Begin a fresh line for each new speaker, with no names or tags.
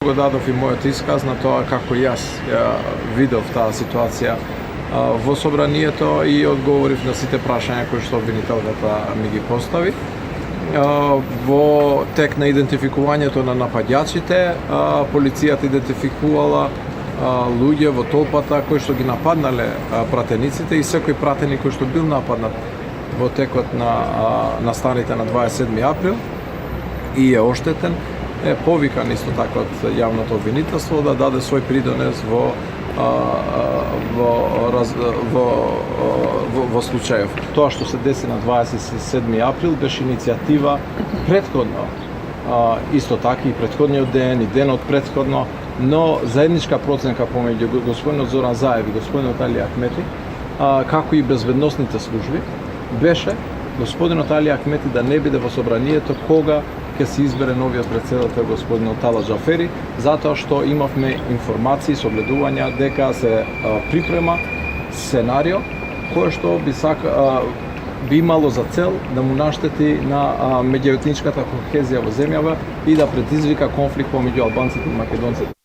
Го дадов и мојот исказ на тоа како јас видов таа ситуација во собранието и одговорив на сите прашања кои што обвинителката ми ги постави. Во тек на идентификувањето на нападјачите, полицијата идентификувала луѓе во толпата кои што ги нападнале пратениците и секој пратеник кој што бил нападнат во текот на станите на 27 април и е оштетен, е повикан исто така од јавното обвинителство да даде свој придонес во случајов. Тоа што се деси на 27 април беше иницијатива претходно, исто така и претходниот ден и денот претходно, но заедничка проценка помеѓу господинот Зоран Заев и господинот Али Ахмети, како и безбедносните служби, беше господинот Али Ахмети да не биде во собранието кога ќе се избере новиот председател господин Тала Џафери, затоа што имавме информации, согледувања дека се припрема сценарио кое што би имало за цел да му наштети на меѓуетничката кохезија во земјава и да предизвика конфликт помеѓу албанците и македонците.